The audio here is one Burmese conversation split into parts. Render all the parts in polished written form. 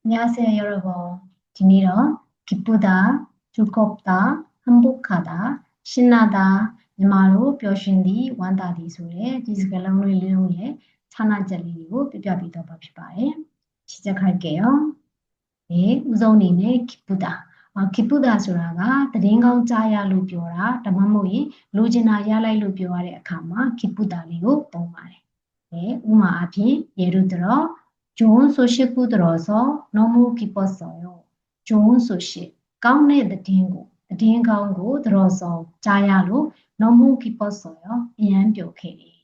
안녕하세요, 여러분. 디니러 기쁘다, 즐겁다, 행복하다, 신나다, 이말로 표현디 완다디 소리에 디스글랑로 일용에 찬하절리고 뼈뼈비도 밥시바에 시작할게요. 네, 우선이네 기쁘다. 기쁘다 소라가 드링강 짜야로 뼈라 담아모이 로지나 야라이로 뼈아래 아카마 기쁘다리고 동말해. 네, 우마 앞이 예를 들어 좋은 소식을 들어서 너무 기뻤어요. 좋은 소식, 가운데 듣는 가운데 들어서 자야로 너무 기뻤어요. 이안 뼈케리.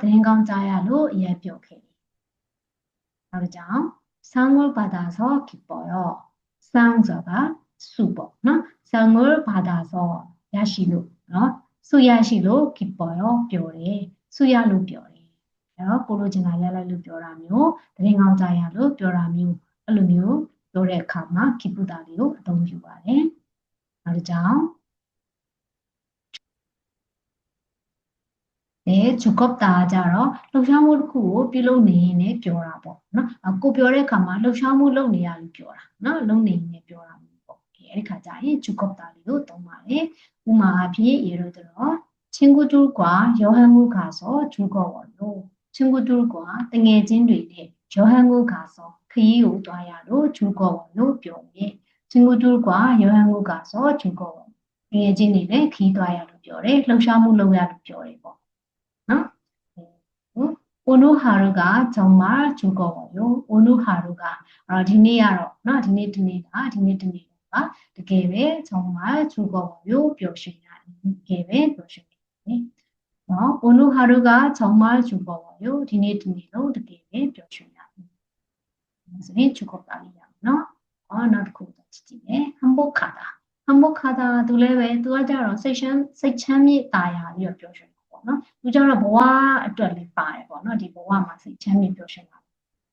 듣는 가운데 자야로 이안 뼈케리. 그러죠? 상을 받아서 기뻐요. 상자가 수복, 상을 받아서 야시로, 수야시로 기뻐요. 뼈래, 수야로 뼈래. 고로지나 야라로 뼈라며, 드링강자야로 뼈라며, 알루며 뼈래 카마 기쁘다리로 동주바래. 그러죠? 네, 두껍다 하자로လှုပ်ရှားမှုတစ်ခုကိုပြုလုပ်နေရင်လည်းပြောတာပေါ့နော်။ကိုပြောတဲ့အခါမှာလှုပ်ရှားမှုလုပ်နေရလို့ပြောတာနော်။လုပ်နေရင်လည်းပြောတာမျိုးပေါ့။အဲ့ဒီခါကျရင်두껍다လေးကိုသုံးပါတယ်။ဥမာအဖြစ်예를 들어 친구들과 여행을 가서 즐거워요. 친구들과 တငယ်ချင်းတွေနဲ့여행을 가서ခရီးကိုသွားရလို့즐거워요ပြောတယ်။친구들과 여행을 가서 즐거워요. တငယ်ချင်းတွေနဲ့ခရီးသွားရလို့ပြောတယ်။လှုပ်ရှားမှုလုပ်ရလို့ပြောတယ်ပေါ့오늘 하루가 정말 즐거워요. 오늘 하루가 디네야로 디네가 되게 정말 즐거워요. 표시냐 표시네. 오늘 하루가 정말 즐거워요. 디네로 되게 표시냐. 무슨 즐겁다리야. 나도 지지네. 행복하다. 둘레왜 두아자로 세션이 다야 이거 표시. နော်သူကြတော့ဘဝအတွက်လည်းပါတယ်ပေါ့နော်ဒီဘဝမှာစိတ်ချမ်းမြေပျော်ရွှင်တာ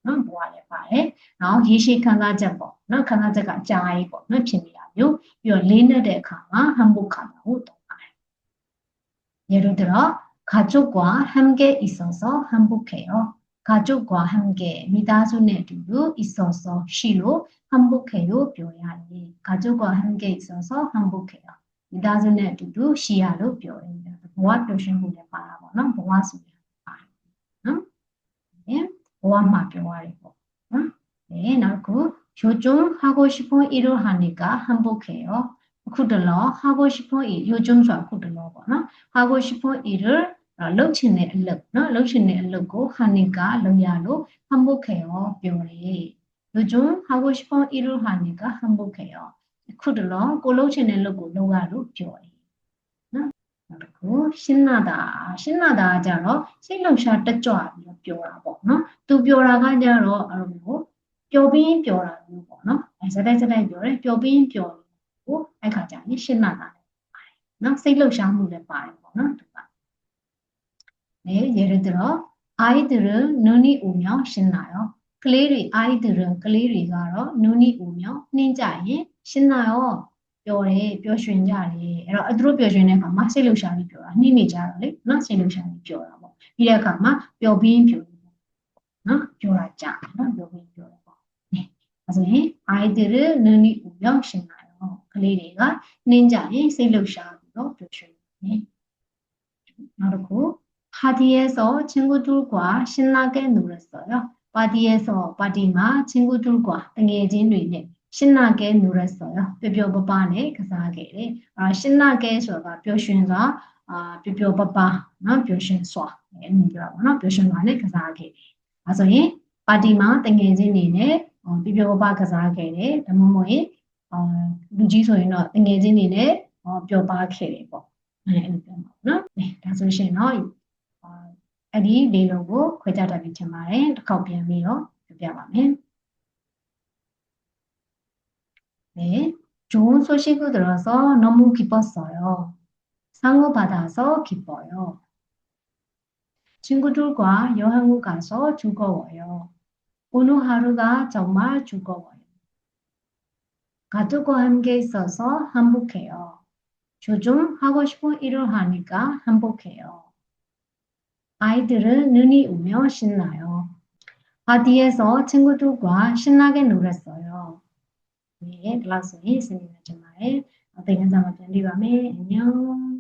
နော်ဘဝလည်းပါတယ်နော်ရေရှည်ခံစားချက်ပေါ့နော်ခံစားချက်ကကြာရေးပေါ့နော်ဖြစ်နေတာမျိုးပြီးတော့လေးနဲ့တဲ့အခါမှာ행복하다ကိုသုံးပါတယ်예를 들어 가족과 함께 있어서 행복해요 가족과 함께 미다수네 두루 있어서 시로 행복해요 표현이 가족과 함께 있어서 행복해요 미다수네 두루 시야로 표현이ဘဝပြောရှင်မှုလည်းပါတာပေါ့နော်ဘဝဆိုရင်ပါတယ်နော်ဘဝမှာပြောရတယ်ပေါ့နော်နောက်ခု요즘 하고 싶은 일을 하니까 행복해요အခုတလော 하고 싶은 일 요즘ဆိုတာအခုတလောပေါ့နော်하고 싶은 일을 လုပ်ချင်တဲ့အလုပ်နော်လုပ်ချင်တဲ့အလုပ်ကို 하니까 လုပ်ရလို့ 행복해요 ပြောတယ် 요즘 하고 싶은 일을 하니까 행복해요 အခုတလောကိုလုပ်ချင်တဲ့အလုပ်ကိုလုပ်ရလို့ပြောတယ်그리고 신나다 하자로 생각샤တက်ကြွပြီးတော့ပြောတာပေါ့နော်သူပြောတာကကြတော့အဲ့လိုမျိုးပျော်ပြီးပြောတာမျိုးပေါ့နော်စတဲ့ပြောတယ်ပျော်ပြီးပြောကိုအဲ့ခါကျရင်신나다လည်းပါတယ်နော်စိတ်လှုပ်ရှားမှုလည်းပါတယ်ပေါ့နော်သူက예를 들어 아이들은 눈이 오면 신나요 아이들은ကလေးတွေကတော့눈이 오면နှင်းကြရင်신나요ပြောတယ်ပျော်ရွှင်ကြတယ်အဲ့တော့သူတို့ပျော်ရွှင်တဲ့အခါမှာစိတ်လှုပ်ရှားပြီးပြောတာနှိမ့်နေကြတော့လေနော်စိတ်လှုပ်ရှားပြီးပြောတာပေါ့ပြီးတဲ့အခါမှာပျော်ပြီးပြောတယ်နော်ပြောတာကြာနော်ပျော်ပြီးပြောတယ်ပေါ့အဲဆိုရင် 아이들은 눈이 오면 신나요 ကလေးတွေကနှင်းကြရင်စိတ်လှုပ်ရှားပြီးတော့ပျော်ရွှင်တယ်နောက်တစ်ခု 파티에서 친구들과 신나게 놀았어요 파티에서 파티마 친구들과 တငယ်ချင်းတွေနဲ့ 신나게 놀았어요. 뼈뼈빠빠네 그사게래. 신나게ဆိုတာပျော်ရွှင်စွာပျော်ပျော်ပပနော်ပျော်ရွှင်စွာအဲ့လိုပြောတာပေါ့နော်ပျော်ရွှင်စွာနဲ့ကစားခဲ့တယ်။အဲဆိုရင်ပါတီမှာတငယ်ချင်းတွေနဲ့ပျော်ပျော်ပပကစားခဲ့တယ်။ဒါမှမဟုတ်ရင်လူကြီးဆိုရင်တော့တငယ်ချင်းတွေနဲ့ပျော်ပါခဲ့တယ်ပေါ့။အဲ့လိုပြောမှာနော်။ဒါဆိုရှင်တော့အဲ့ဒီလေးလုံးကိုခွဲခြားတတ်ပြီးချင်ပါတယ်။တစ်ခေါက်ပြန်ပြီးတော့ပြပါမယ်။ 네, 좋은 소식을 들어서 너무 기뻤어요. 상을 받아서 기뻐요. 친구들과 여행을 가서 즐거워요. 오늘 하루가 정말 즐거워요. 가족과 함께 있어서 행복해요. 요즘 하고 싶은 일을 하니까 행복해요. 아이들은 눈이 오면 신나요. 파티에서 친구들과 신나게 놀았어요. ဒီလောက်ဆိုရင်စနေနေ့ကျမရဲ့သင်ခန်းစာမှာပြန်တွေ့ပါမယ်အညော